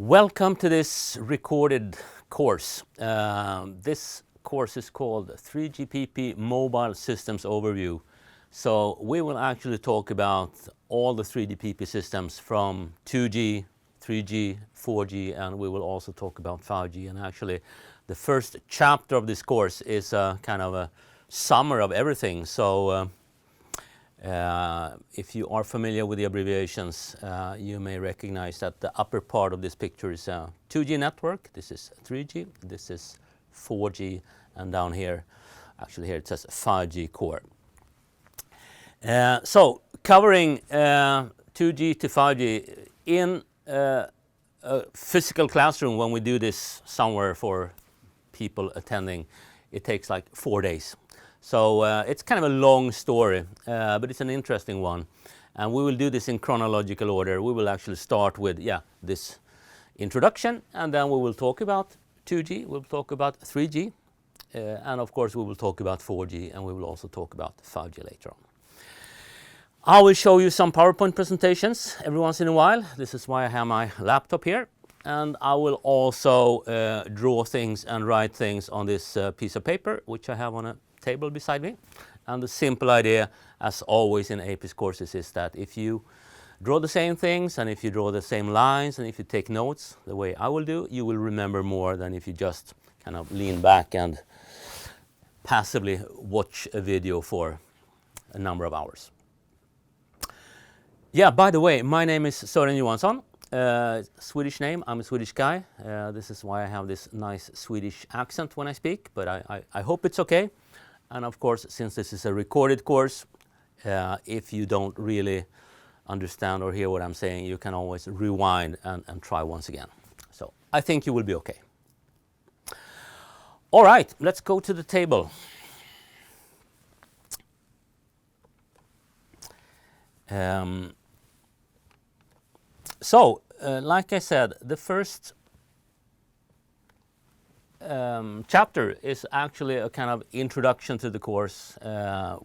Welcome to this recorded course. This course is called 3GPP Mobile Systems Overview. So we will actually talk about all the 3GPP systems from 2G, 3G, 4G, and we will also talk about 5G. And actually the first chapter of this course is kind of a summary of everything. So if you are familiar with the abbreviations, you may recognize that the upper part of this picture is a 2G network. This is 3G, this is 4G, and down here, actually here it says 5G core. So covering 2G to 5G in a physical classroom, when we do this somewhere for people attending, it takes like 4 days. So it's kind of a long story, but it's an interesting one. And we will do this in chronological order. We will actually start with, this introduction, and then we will talk about 2G, we'll talk about 3G, and of course we will talk about 4G, and we will also talk about 5G later on. I will show you some PowerPoint presentations every once in a while. This is why I have my laptop here. And I will also draw things and write things on this piece of paper, which I have on a table beside me. And the simple idea, as always in APIS courses, is that if you draw the same things and if you draw the same lines and if you take notes the way I will do, you will remember more than if you just kind of lean back and passively watch a video for a number of hours. Yeah, by the way, my name is Søren Johansson. Swedish name, I'm a Swedish guy. This is why I have this nice Swedish accent when I speak, but I hope it's okay. And of course, since this is a recorded course, if you don't really understand or hear what I'm saying, you can always rewind and try once again. So I think you will be okay. All right, let's go to the table. Like I said, the first chapter is actually a kind of introduction to the course.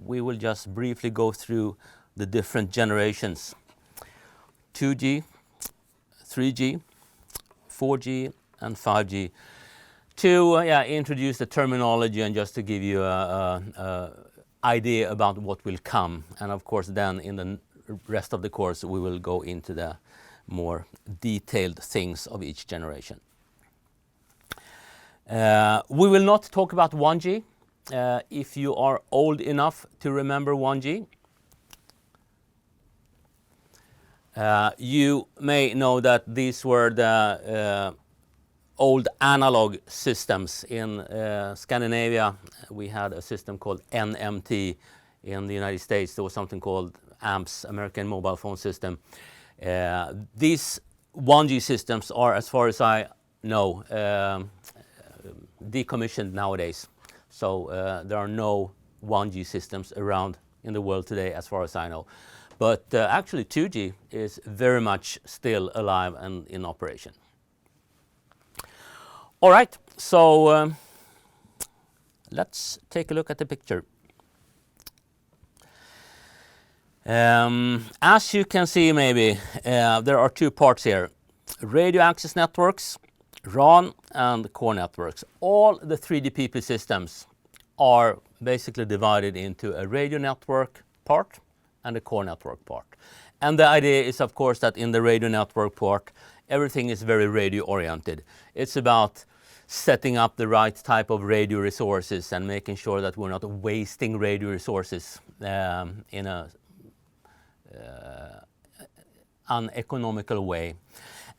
We will just briefly go through the different generations: 2G, 3G, 4G, and 5G, to introduce the terminology and just to give you an idea about what will come. And of course, then in the rest of the course, we will go into the more detailed things of each generation. We will not talk about 1G. If you are old enough to remember 1G, you may know that these were the old analog systems. In Scandinavia, we had a system called NMT. In the United States, there was something called Umts, American Mobile Phone System. These 1G systems are, as far as I know, decommissioned nowadays. So there are no 1G systems around in the world today, as far as I know. But actually 2G is very much still alive and in operation. All right, so let's take a look at the picture. As you can see, maybe, there are two parts here: radio access networks, RAN, and core networks. All the 3GPP systems are basically divided into a radio network part and a core network part. And the idea is, of course, that in the radio network part, everything is very radio oriented. It's about setting up the right type of radio resources and making sure that we're not wasting radio resources in a uneconomical way.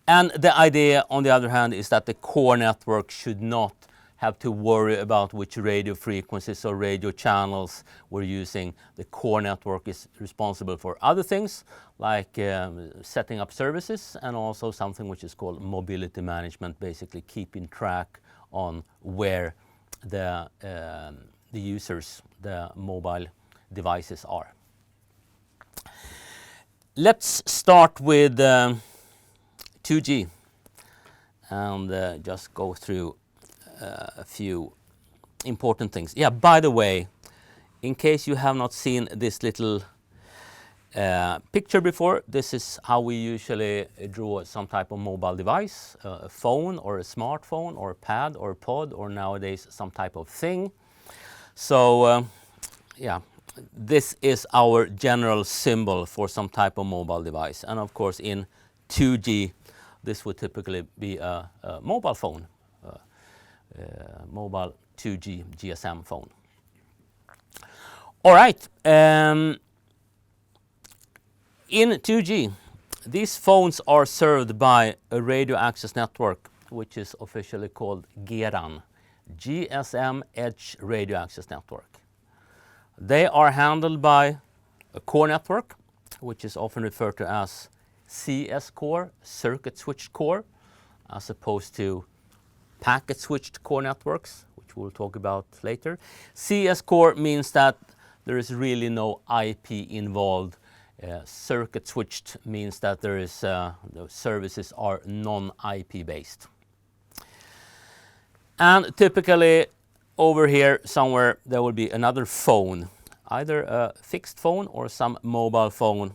And the idea, on the other hand, is that the core network should not have to worry about which radio frequencies or radio channels we're using. The core network is responsible for other things, like setting up services, and also something which is called mobility management, basically keeping track on where the users, the mobile devices are. Let's start with 2G and just go through a few important things. Yeah, by the way, in case you have not seen this little picture before, this is how we usually draw some type of mobile device, a phone or a smartphone or a pad or a pod or nowadays some type of thing. So yeah, this is our general symbol for some type of mobile device. And of course in 2G this would typically be a mobile phone, mobile 2G GSM phone. All right. In 2G, these phones are served by a radio access network, which is officially called GERAN, GSM Edge Radio Access Network. They are handled by a core network, which is often referred to as CS core, circuit switched core, as opposed to packet switched core networks, which we'll talk about later. CS core means that there is really no IP involved. Circuit switched means that there is the services are non-IP based. And typically over here somewhere there will be another phone, either a fixed phone or some mobile phone.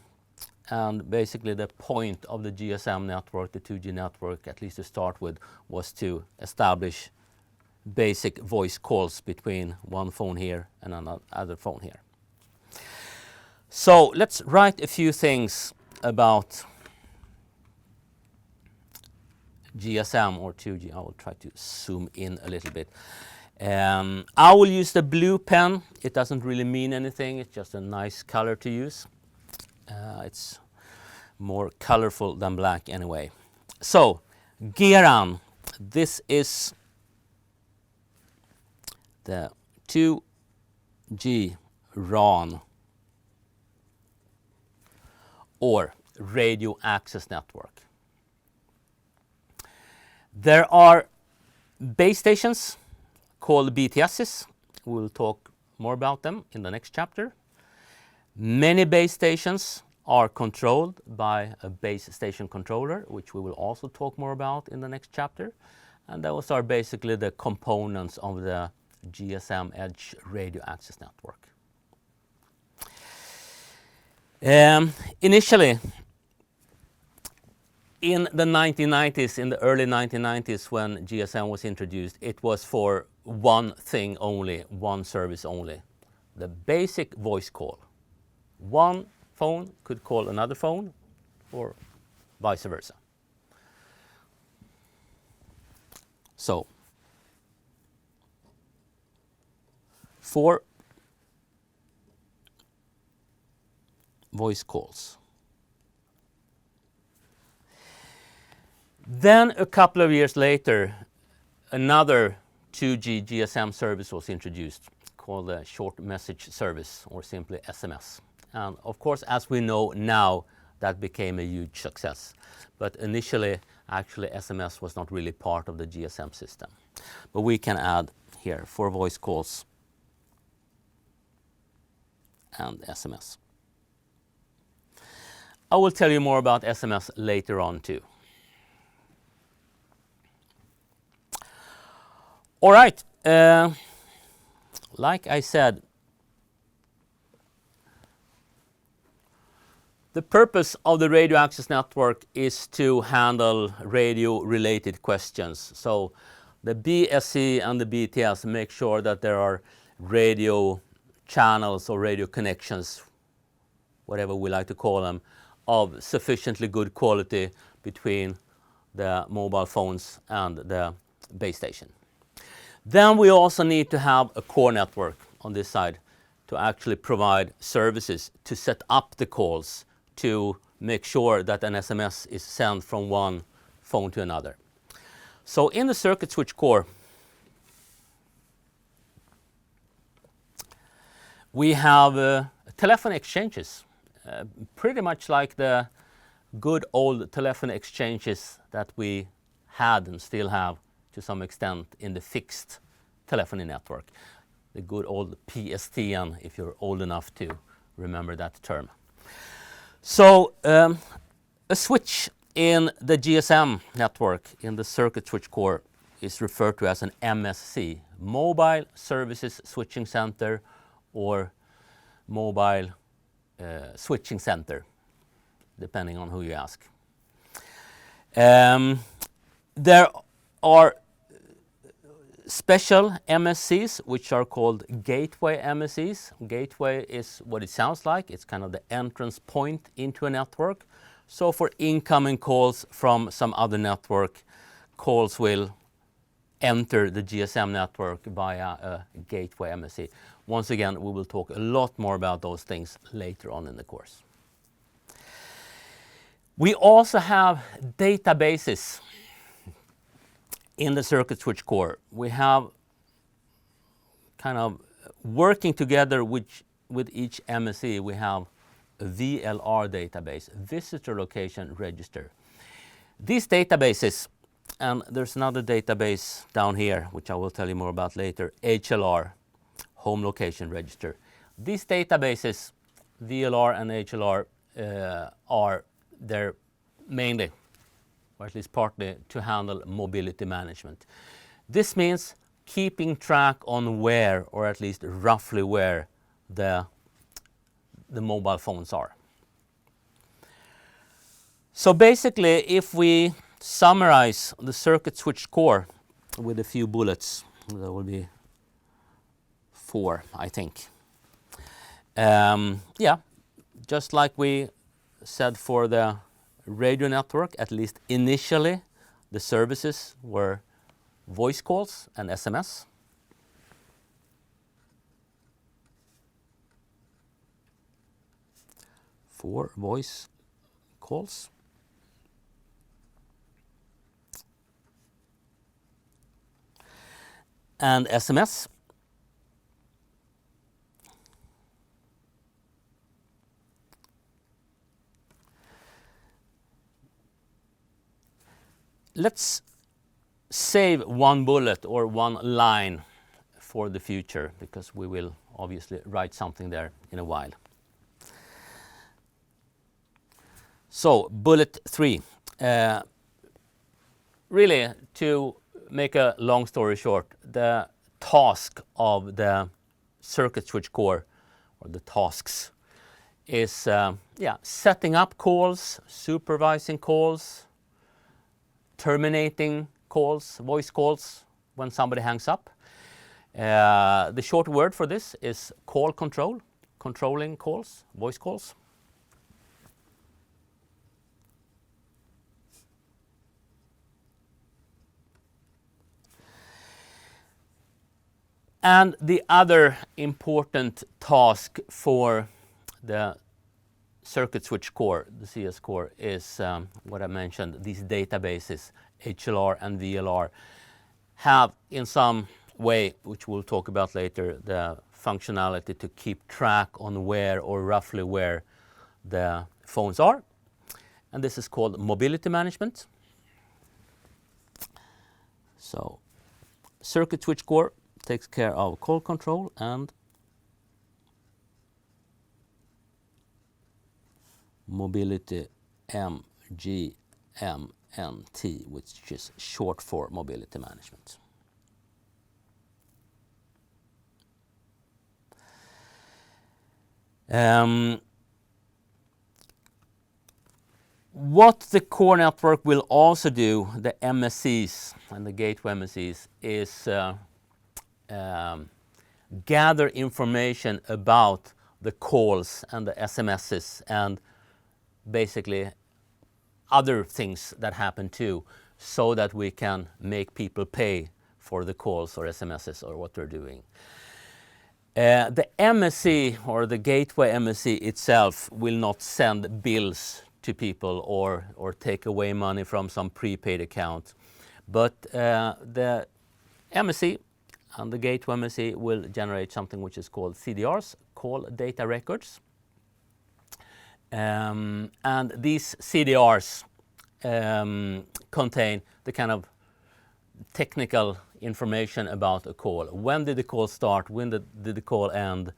And basically the point of the GSM network, the 2G network, at least to start with, was to establish basic voice calls between one phone here and another phone here. So let's write a few things about GSM or 2G. I will try to zoom in a little bit. I will use the blue pen. It doesn't really mean anything. It's just a nice color to use. It's more colorful than black anyway. So GERAN, this is the 2G RAN or radio access network. There are base stations called BTSs. We'll talk more about them in the next chapter. Many base stations are controlled by a base station controller, which we will also talk more about in the next chapter. And those are basically the components of the GSM Edge Radio Access Network. Initially, in the 1990s, in the early 1990s when GSM was introduced, it was for one thing only, one service only, the basic voice call. One phone could call another phone or vice versa. So, for voice calls. Then a couple of years later, another 2G GSM service was introduced called the short message service, or simply SMS. And of course, as we know now, that became a huge success. But initially, actually, SMS was not really part of the GSM system. But we can add here for voice calls and SMS. I will tell you more about SMS later on too. All right, like I said, the purpose of the radio access network is to handle radio-related questions. So the BSC and the BTS make sure that there are radio channels or radio connections, whatever we like to call them, of sufficiently good quality between the mobile phones and the base station. Then we also need to have a core network on this side to actually provide services to set up the calls, to make sure that an SMS is sent from one phone to another. So in the circuit switch core, we have telephone exchanges, pretty much like the good old telephone exchanges that we had and still have to some extent in the fixed telephony network. The good old PSTN, if you're old enough to remember that term. So a switch in the GSM network, in the circuit switch core, is referred to as an MSC, Mobile Services Switching Center, or Mobile switching center, depending on who you ask. There are special MSCs, which are called gateway MSCs. Gateway is what it sounds like. It's kind of the entrance point into a network. So for incoming calls from some other network, calls will enter the GSM network via a gateway MSC. Once again, we will talk a lot more about those things later on in the course. We also have databases in the circuit switch core. We have kind of working together with each MSC, we have a VLR database, Visitor Location Register. These databases, and there's another database down here, which I will tell you more about later, HLR, Home Location Register. These databases, VLR and HLR, are there mainly, or at least partly, to handle mobility management. This means keeping track on where, or at least roughly where, the mobile phones are. So basically, if we summarize the circuit switch core with a few bullets, there will be 4, I think. Yeah, just like we said for the radio network, at least initially, the services were voice calls and SMS. For voice calls. And SMS. Let's save one bullet or one line for the future, because we will obviously write something there in a while. So, bullet 3. Really, to make a long story short, the task of the circuit switch core, or the tasks, is setting up calls, supervising calls, terminating calls, voice calls when somebody hangs up. The short word for this is call control, controlling calls, voice calls. And the other important task for the circuit switch core, the CS core, is what I mentioned. These databases, HLR and VLR, have in some way, which we'll talk about later, the functionality to keep track on where, or roughly where, the phones are. And this is called mobility management. So, circuit switch core takes care of call control and mobility, MGMNT, which is short for mobility management. What the core network will also do, the MSCs and the gateway MSCs, is gather information about the calls and the SMSs and basically other things that happen too, so that we can make people pay for the calls or SMSs or what they're doing. The MSC or the gateway MSC itself will not send bills to people or take away money from some prepaid account, but the MSC and the gateway MSC will generate something which is called CDRs, call data records. And these CDRs contain the kind of technical information about a call. When did the call start? When did the call end?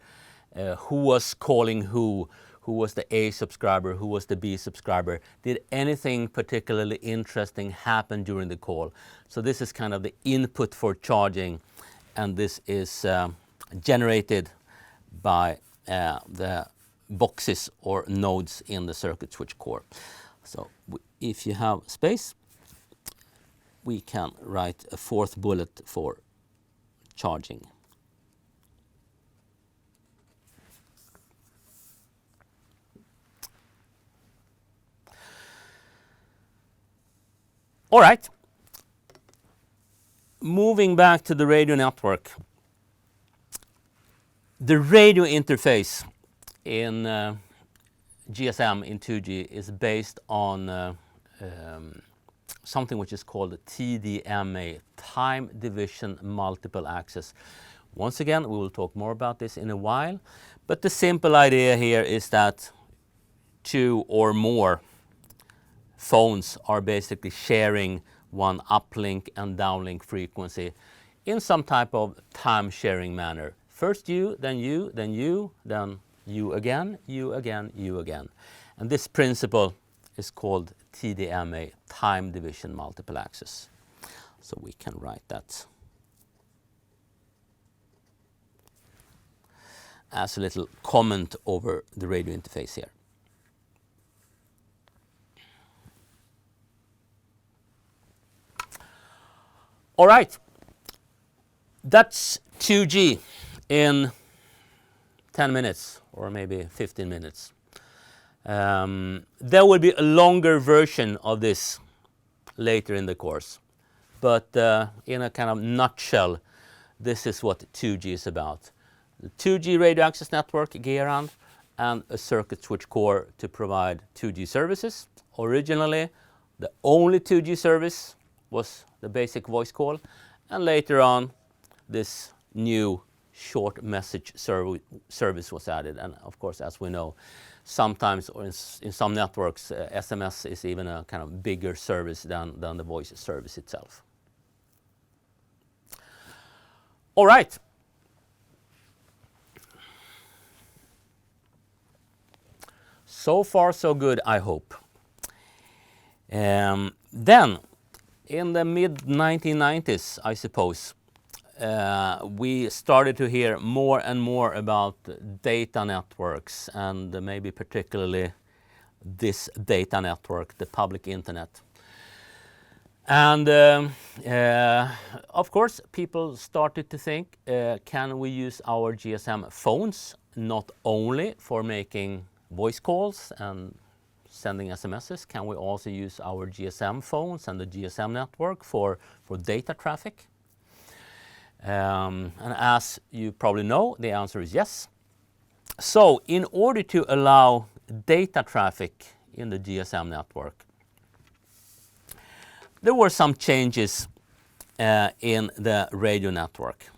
Who was calling who? Who was the A subscriber? Who was the B subscriber? Did anything particularly interesting happen during the call? So this is kind of the input for charging, and this is generated by the boxes or nodes in the circuit switch core. So if you have space, we can write a fourth bullet for charging. All right. Moving back to the radio network. The radio interface in GSM in 2G is based on something which is called TDMA, Time Division Multiple Access. Once again, we will talk more about this in a while, but the simple idea here is that two or more phones are basically sharing one uplink and downlink frequency in some type of time sharing manner. First you, then you, then you, then you again, you again, you again. And this principle is called TDMA, Time Division Multiple Access. So we can write that as a little comment over the radio interface here. All right, that's 2G in 10 minutes or maybe 15 minutes. There will be a longer version of this later in the course, but in a kind of nutshell, this is what 2G is about. The 2G radio access network, GERAN, and a circuit switch core to provide 2G services. Originally, the only 2G service was the basic voice call, and later on this new short message service was added. And of course, as we know, sometimes or in some networks, SMS is even a kind of bigger service than the voice service itself. All right. So far so good, I hope. Then in the mid-1990s, I suppose, we started to hear more and more about data networks, and maybe particularly this data network, the public internet. And of course, people started to think, can we use our GSM phones not only for making voice calls and sending SMSs, can we also use our GSM phones and the GSM network for data traffic? And as you probably know, the answer is yes. So in order to allow data traffic in the GSM network, there were some changes in the radio network.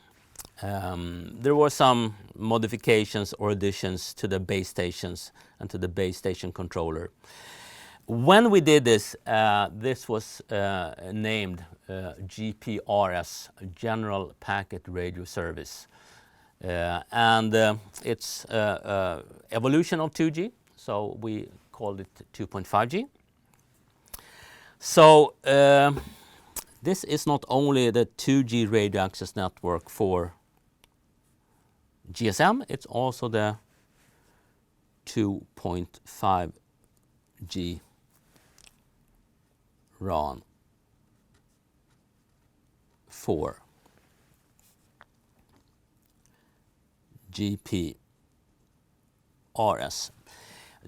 There were some modifications or additions to the base stations and to the base station controller. When we did this, this was named GPRS, General Packet Radio Service. And it's evolution of 2G, so we called it 2.5G. So this is not only the 2G radio access network for GSM, it's also the 2.5G RAN for GPRS.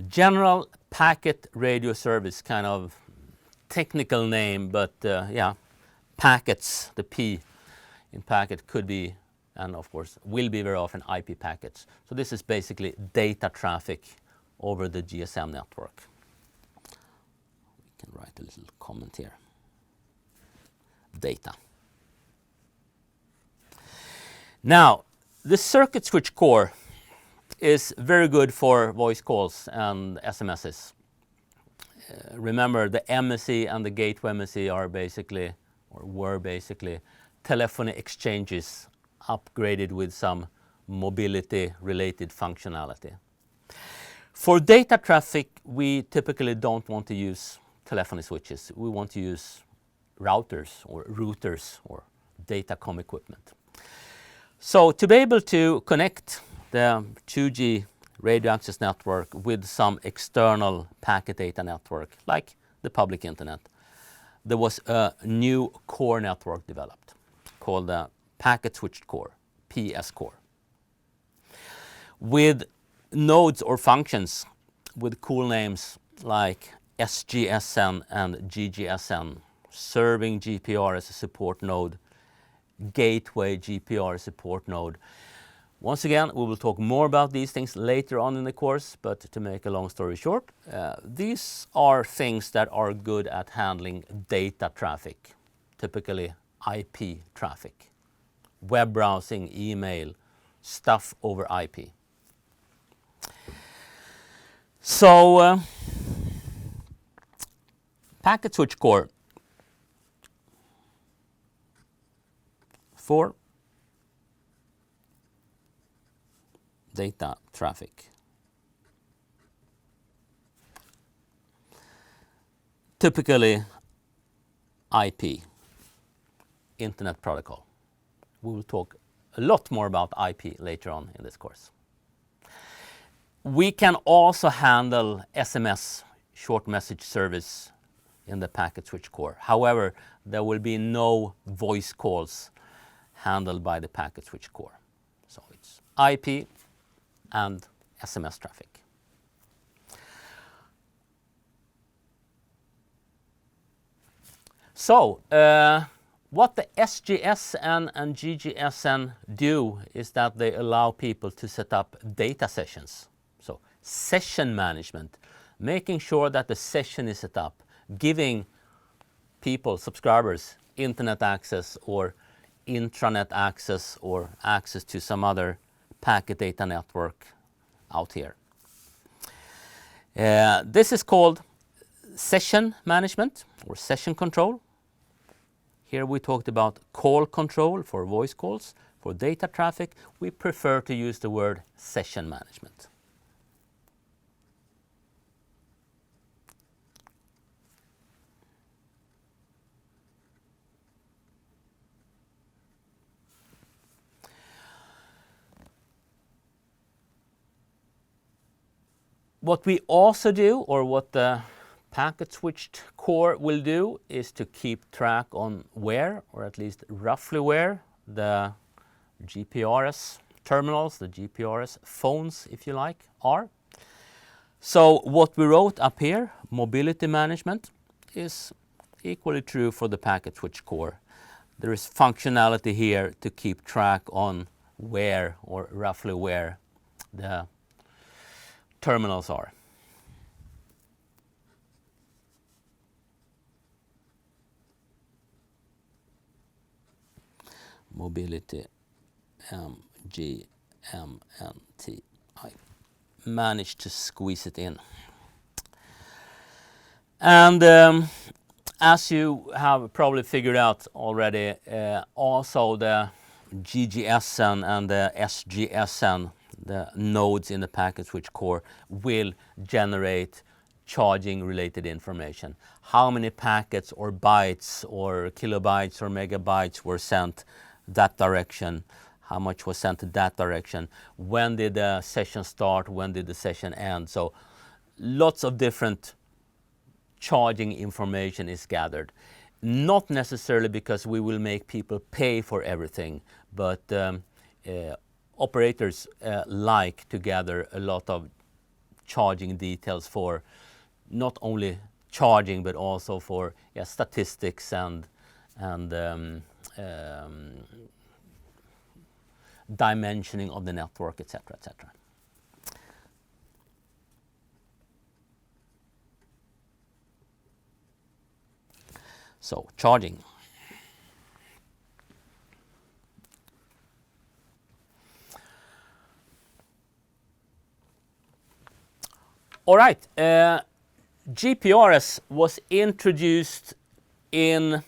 General Packet Radio Service, kind of technical name, but yeah, packets, the P in packet could be, and of course will be very often, IP packets. So this is basically data traffic over the GSM network. We can write a little comment here. Data. Now, the circuit switch core is very good for voice calls and SMSs. Remember, the MSC and the gateway MSC are basically, or were basically, telephony exchanges upgraded with some mobility-related functionality. For data traffic, we typically don't want to use telephony switches. We want to use routers or datacom equipment. So to be able to connect the 2G radio access network with some external packet data network, like the public internet, there was a new core network developed called the Packet Switched Core, PS Core, with nodes or functions with cool names like SGSN and GGSN, serving GPR as a support node, gateway GPR support node. Once again, we will talk more about these things later on in the course, but to make a long story short, these are things that are good at handling data traffic, typically IP traffic, web browsing, email, stuff over IP. So, Packet Switch Core for data traffic. Typically IP, Internet Protocol. We will talk a lot more about IP later on in this course. We can also handle SMS, short message service, in the Packet Switch Core. However, there will be no voice calls handled by the Packet Switch Core. So it's IP and SMS traffic. So, what the SGSN and GGSN do is that they allow people to set up data sessions. So, session management, making sure that the session is set up, giving people, subscribers, internet access or intranet access or access to some other packet data network out here. This is called session management or session control. Here we talked about call control for voice calls. For data traffic, we prefer to use the word session management. What we also do, or what the Packet Switched Core will do, is to keep track on where, or at least roughly where, the GPRS terminals, the GPRS phones, if you like, are. So what we wrote up here, mobility management, is equally true for the Packet Switched Core. There is functionality here to keep track on where, or roughly where, the terminals are. Mobility, MGMNT. I managed to squeeze it in. And as you have probably figured out already, also the GGSN and the SGSN, the nodes in the Packet Switch Core, will generate charging related information. How many packets or bytes or kilobytes or megabytes were sent that direction, how much was sent to that direction, when did the session start, when did the session end. So lots of different charging information is gathered. Not necessarily because we will make people pay for everything, but operators like to gather a lot of charging details for not only charging but also for statistics and dimensioning of the network, etc., etc. So, charging. All right, GPRS was introduced in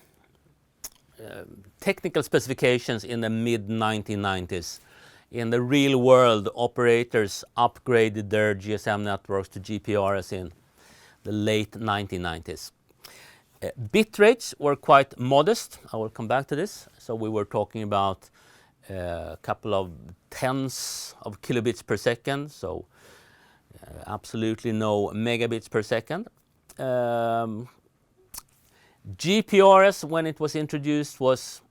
technical specifications in the mid-1990s. In the real world, operators upgraded their GSM networks to GPRS in the late 1990s. Bit rates were quite modest. I will come back to this. So we were talking about a couple of tens of kilobits per second, so absolutely no megabits per second. GPRS, when it was introduced, was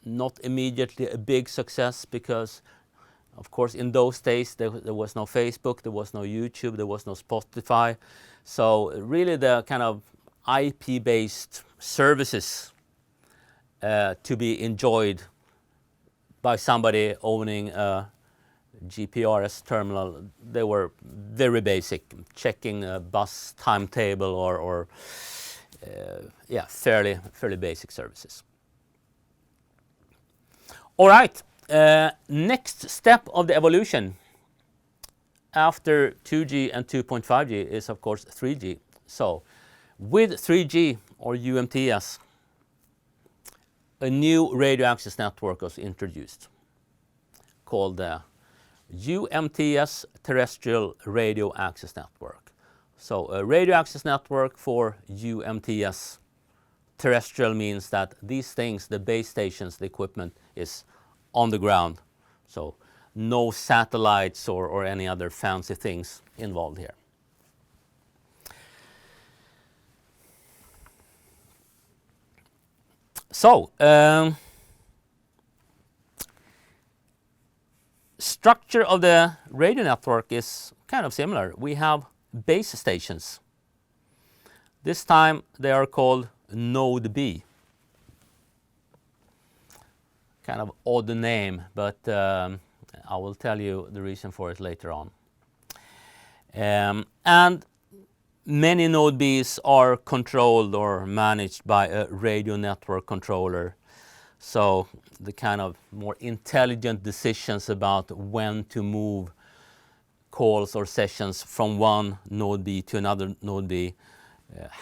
not immediately a big success because, of course, in those days there was no Facebook, there was no YouTube, there was no Spotify. So really the kind of IP-based services to be enjoyed by somebody owning a GPRS terminal, they were very basic, checking a bus timetable or yeah, fairly basic services. All right, next step of the evolution after 2G and 2.5G is of course 3G. So with 3G or UMTS, a new radio access network was introduced called the UMTS Terrestrial Radio Access Network. So a radio access network for UMTS. Terrestrial means that these things, the base stations, the equipment is on the ground. So no satellites or any other fancy things involved here. So, structure of the radio network is kind of similar. We have base stations. This time they are called Node B. Kind of odd name, but I will tell you the reason for it later on. And many Node Bs are controlled or managed by a radio network controller. So the kind of more intelligent decisions about when to move calls or sessions from one Node B to another Node B,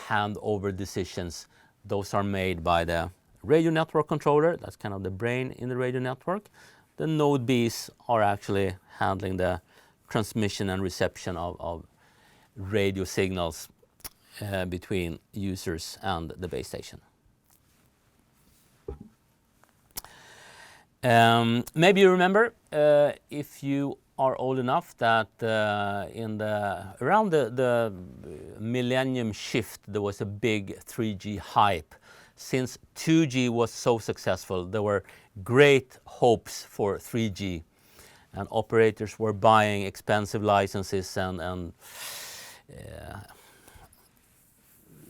handover decisions, those are made by the radio network controller. That's kind of the brain in the radio network. The Node Bs are actually handling the transmission and reception of radio signals between users and the base station. Maybe you remember, if you are old enough, that around the millennium shift there was a big 3G hype. Since 2G was so successful, there were great hopes for 3G, and operators were buying expensive licenses and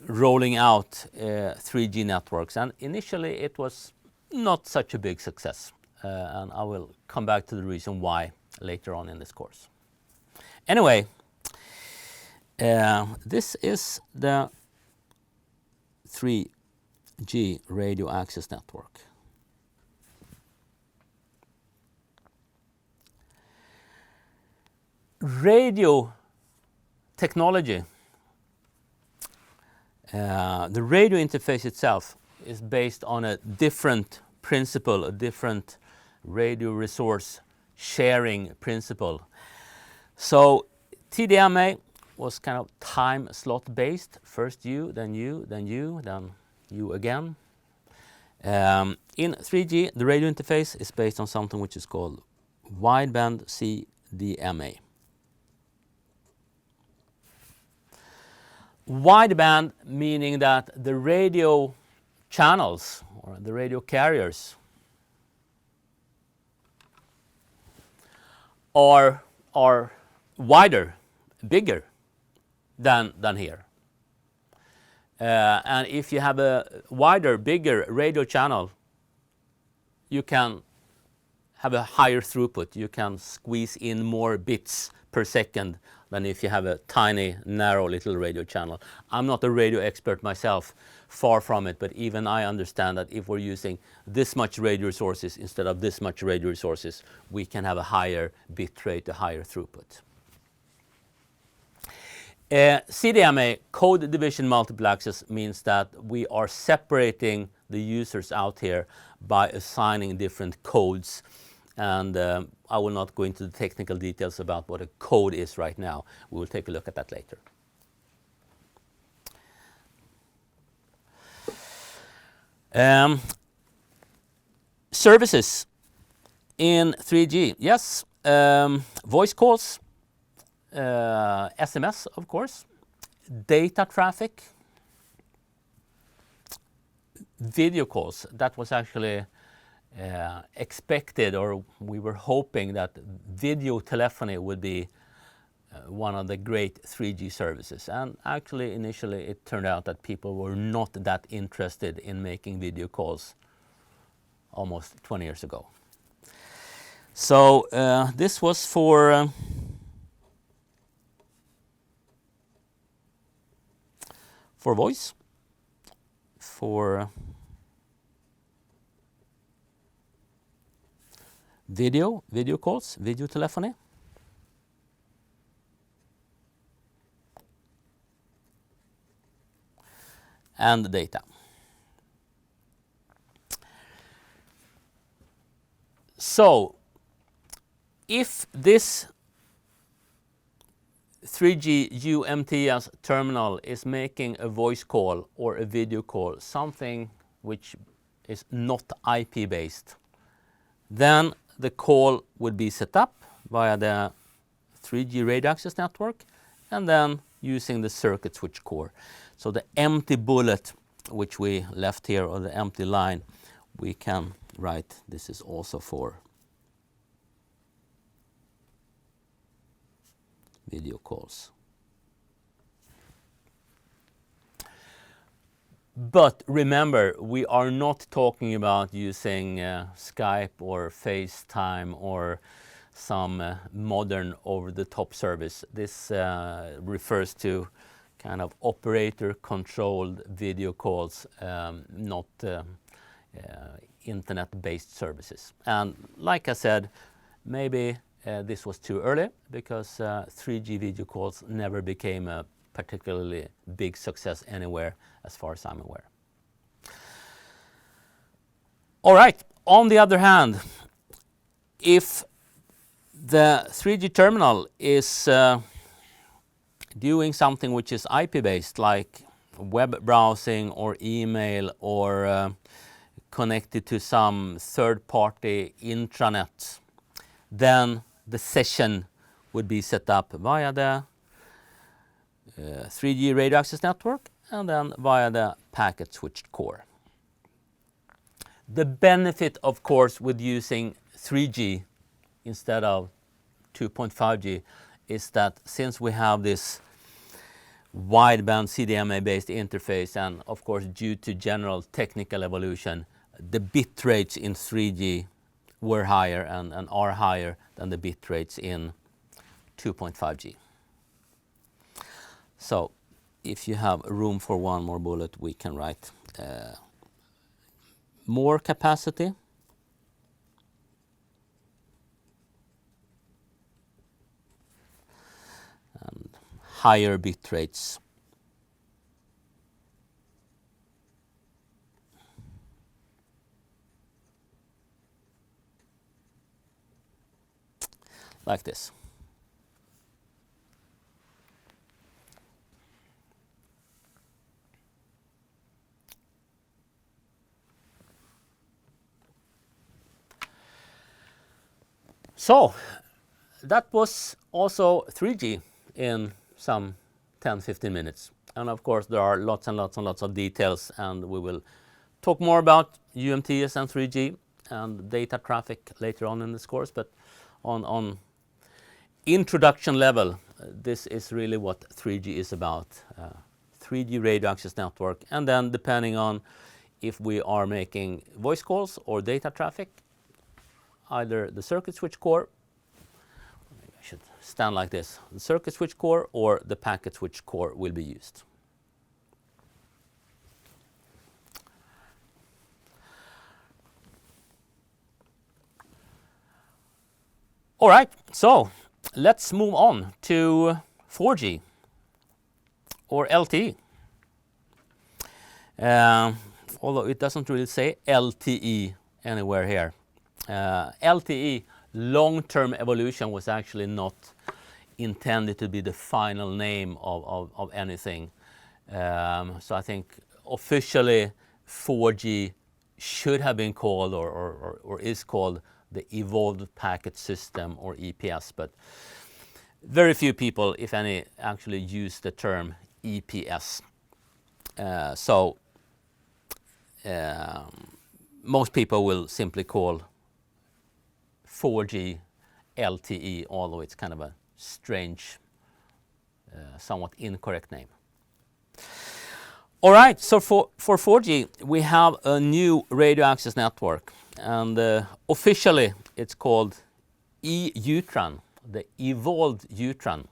rolling out 3G networks. And initially it was not such a big success, and I will come back to the reason why later on in this course. Anyway, this is the 3G radio access network. Radio technology, the radio interface itself is based on a different principle, a different radio resource sharing principle. So TDMA was kind of time slot based. First you, then you, then you, then you again. In 3G, the radio interface is based on something which is called wideband CDMA. Wideband meaning that the radio channels or the radio carriers are wider, bigger than here. And if you have a wider, bigger radio channel, you can have a higher throughput. You can squeeze in more bits per second than if you have a tiny, narrow little radio channel. I'm not a radio expert myself, far from it, but even I understand that if we're using this much radio resources instead of this much radio resources, we can have a higher bit rate, a higher throughput. CDMA, code division multiple access, means that we are separating the users out here by assigning different codes. And I will not go into the technical details about what a code is right now. We will take a look at that later. Services in 3G. Yes, voice calls, SMS, of course, data traffic, video calls. That was actually expected, or we were hoping that video telephony would be one of the great 3G services. And actually, initially, it turned out that people were not that interested in making video calls almost 20 years ago. So this was for voice, for video calls, video telephony, and data. So if this 3G UMTS terminal is making a voice call or a video call, something which is not IP based, then the call would be set up via the 3G radio access network and then using the circuit switch core. So the empty bullet which we left here, or the empty line, we can write this is also for video calls. But remember, we are not talking about using Skype or FaceTime or some modern over-the-top service. This refers to kind of operator-controlled video calls, not internet-based services. And like I said, maybe this was too early, because 3G video calls never became a particularly big success anywhere, as far as I'm aware. All right, on the other hand, if the 3G terminal is doing something which is IP-based, like web browsing or email, or connected to some third-party intranet, then the session would be set up via the 3G radio access network and then via the packet switched core. The benefit, of course, with using 3G instead of 2.5G is that since we have this wideband CDMA-based interface, and of course due to general technical evolution, the bit rates in 3G were higher and are higher than the bit rates in 2.5G. So if you have room for one more bullet, we can write more capacity and higher bit rates. Like this. So that was also 3G in some 10-15 minutes. And of course there are lots and lots and lots of details, and we will talk more about UMTS and 3G and data traffic later on in this course, but on introduction level, this is really what 3G is about. 3G radio access network, and then depending on if we are making voice calls or data traffic, either the circuit switch core, maybe I should stand like this, the circuit switch core or the packet switch core will be used. All right, so let's move on to 4G or LTE. Although it doesn't really say LTE anywhere here. LTE, long-term evolution, was actually not intended to be the final name of anything. So I think officially 4G should have been called or is called the Evolved Packet System, or EPS, but very few people, if any, actually use the term EPS. Most people will simply call 4G LTE, although it's kind of a strange, somewhat incorrect name. All right, so for 4G, we have a new radio access network, and officially it's called EUTRAN, the evolved UTRAN.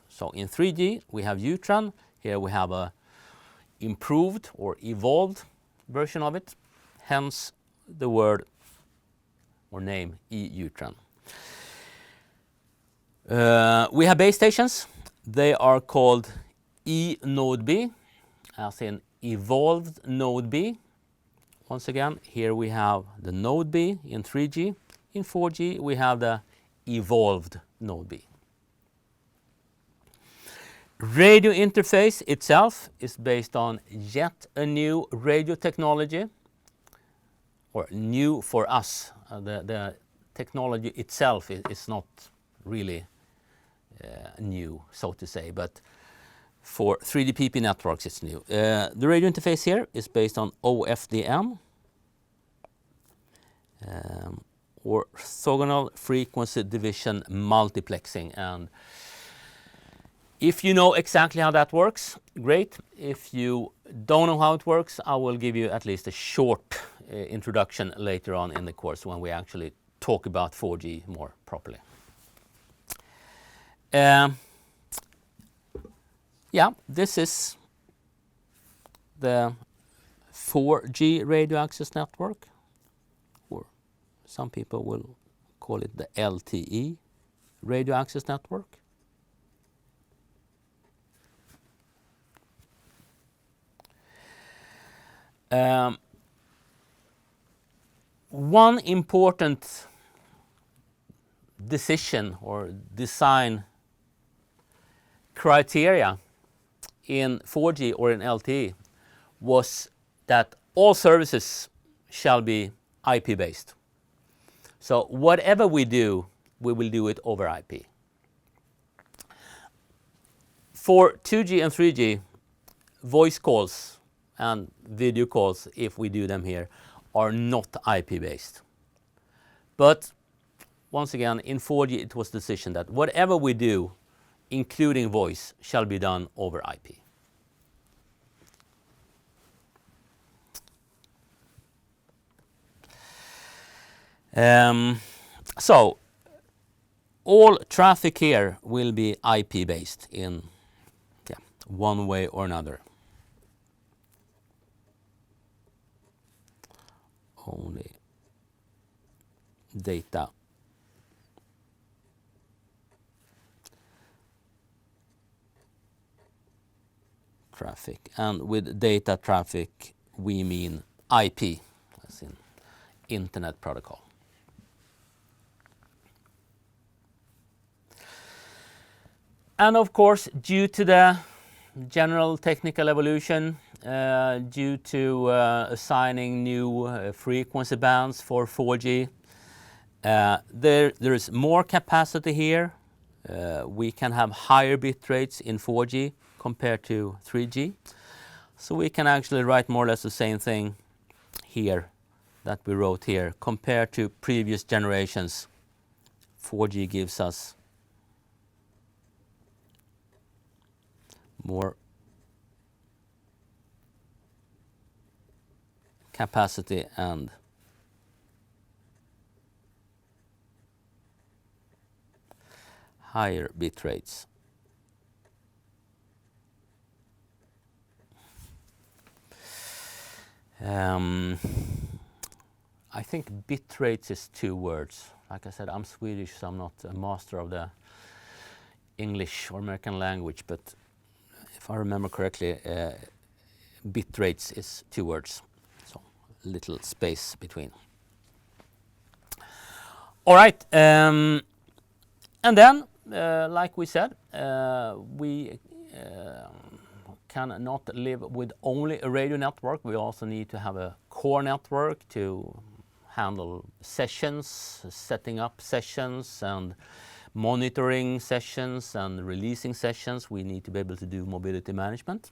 So in 3G, we have UTRAN. Here we have a improved or evolved version of it, hence the word or name EUTRAN. We have base stations. They are called eNode B, as in evolved node B. Once again, here we have the node B in 3G. In 4G, we have the evolved node B. Radio interface itself is based on yet a new radio technology, or new for us. The technology itself is not really new, so to say, but for 3GPP networks it's new. The radio interface here is based on OFDM, or orthogonal frequency division multiplexing. And if you know exactly how that works, great. If you don't know how it works, I will give you at least a short introduction later on in the course when we actually talk about 4G more properly. Yeah, this is the 4G radio access network, or some people will call it the LTE radio access network. One important decision or design criteria in 4G or in LTE was that all services shall be IP based. So whatever we do, we will do it over IP. For 2G and 3G, voice calls and video calls, if we do them here, are not IP based. But once again, in 4G it was decision that whatever we do, including voice, shall be done over IP. So all traffic here will be IP based in one way or another. Only data traffic, and with data traffic we mean IP, as in Internet Protocol. And of course, due to the general technical evolution, due to assigning new frequency bands for 4G, there is more capacity here. We can have higher bit rates in 4G compared to 3G. So we can actually write more or less the same thing here that we wrote here. Compared to previous generations, 4G gives us more capacity and higher bit rates. I think bit rates is 2 words. Like I said, I'm Swedish, so I'm not a master of the English or American language, but if I remember correctly, bit rates is 2 words, so little space between. All right, and then, like we said, we cannot live with only a radio network. We also need to have a core network to handle sessions, setting up sessions, and monitoring sessions and releasing sessions, we need to be able to do mobility management.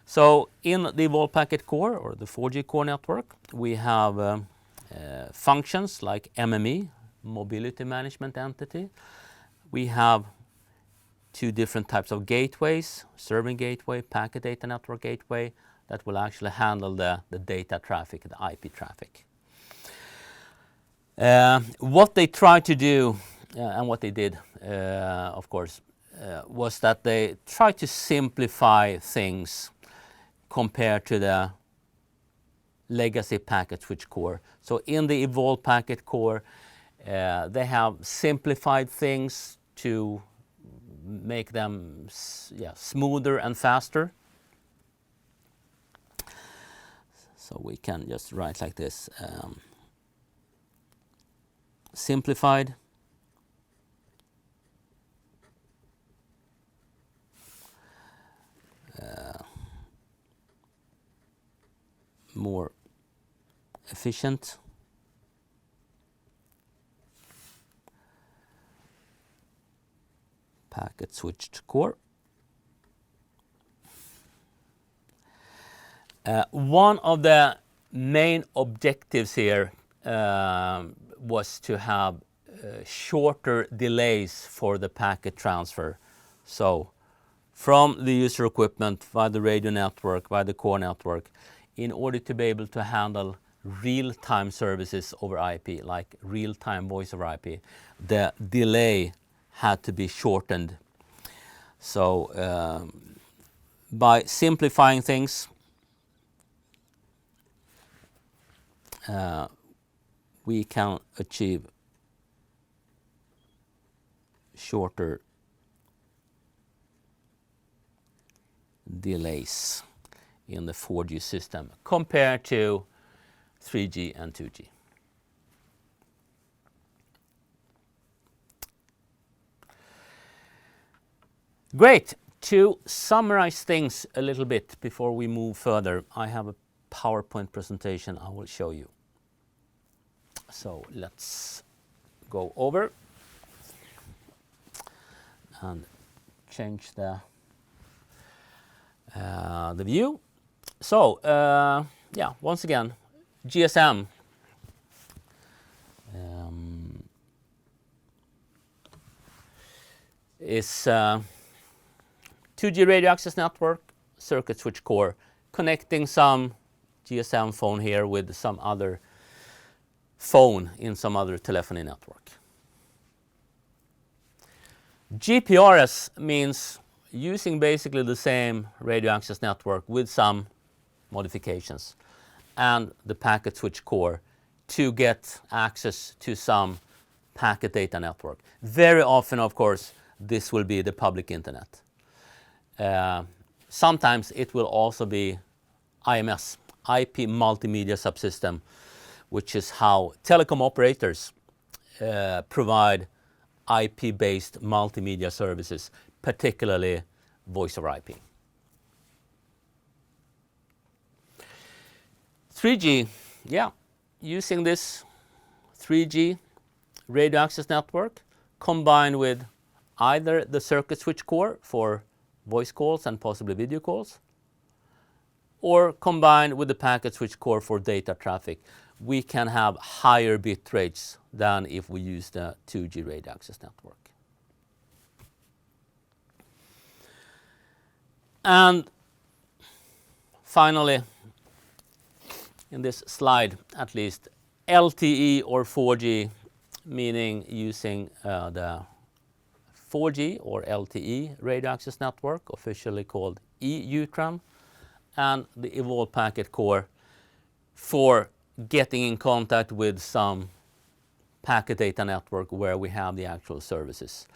So in the Evolved Packet Core, or the 4G core network, we have functions like MME, Mobility Management Entity. We have two different types of gateways, serving gateway, packet data network gateway, that will actually handle the data traffic, the IP traffic. What they tried to do, and what they did, of course, was that they tried to simplify things compared to the legacy packet switch core. So in the Evolved Packet Core, they have simplified things to make them smoother and faster. So we can just write like this, simplified, more efficient, packet switched core. One of the main objectives here was to have shorter delays for the packet transfer. So from the user equipment via the radio network, via the core network, in order to be able to handle real-time services over IP, like real-time voice over IP, the delay had to be shortened. So by simplifying things, we can achieve shorter delays in the 4G system compared to 3G and 2G. Great. To summarize things a little bit before we move further, I have a PowerPoint presentation I will show you. So let's go over and change the view. So once again, GSM is 2G radio access network, circuit switch core, connecting some GSM phone here with some other phone in some other telephony network. GPRS means using basically the same radio access network with some modifications, and the packet switch core to get access to some packet data network. Very often, of course, this will be the public internet. Sometimes it will also be IMS, IP Multimedia Subsystem, which is how telecom operators provide IP-based multimedia services, particularly voice over IP. 3G, using this 3G radio access network combined with either the circuit switch core for voice calls and possibly video calls, or combined with the packet switch core for data traffic, we can have higher bit rates than if we use the 2G radio access network. And finally, in this slide at least, LTE or 4G, meaning using the 4G or LTE radio access network, officially called EUTRAN, and the Evolved Packet Core for getting in contact with some packet data network where we have the actual services.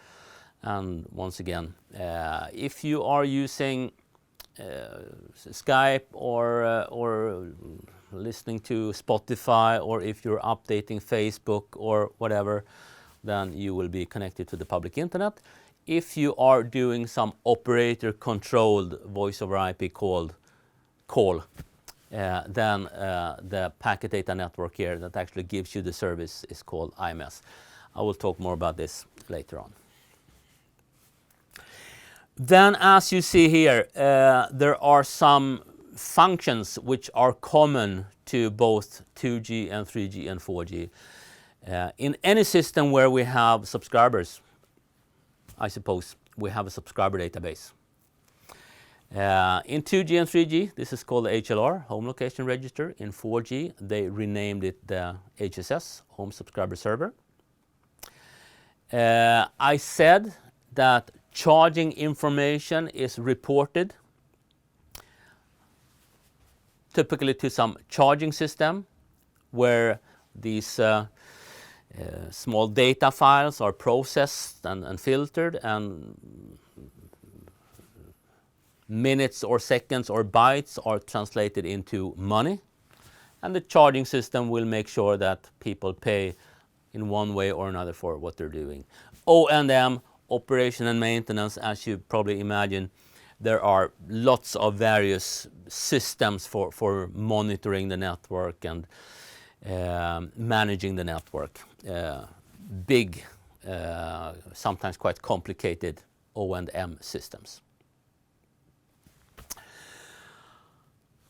And once again, if you are using Skype or listening to Spotify, or if you're updating Facebook or whatever, then you will be connected to the public internet. If you are doing some operator-controlled voice over IP call, then the packet data network here that actually gives you the service is called IMS. I will talk more about this later on. Then, as you see here, there are some functions which are common to both 2G and 3G and 4G. In any system where we have subscribers, I suppose, we have a subscriber database. In 2G and 3G, this is called the HLR, Home Location Register. In 4G, they renamed it the HSS, Home Subscriber Server. I said that charging information is reported typically to some charging system where these small data files are processed and filtered, and minutes or seconds or bytes are translated into money, and the charging system will make sure that people pay in one way or another for what they're doing. O&M, operation and maintenance, as you probably imagine, there are lots of various systems for monitoring the network and managing the network. Big, sometimes quite complicated O&M systems.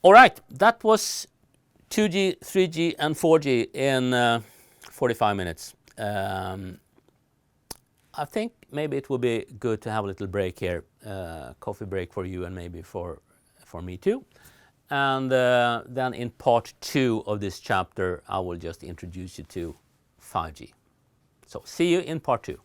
All right, that was 2G, 3G, and 4G in 45 minutes. I think maybe it would be good to have a little break here, coffee break for you and maybe for me too. And then in part 2 of this chapter, I will just introduce you to 5G. So see you in part 2.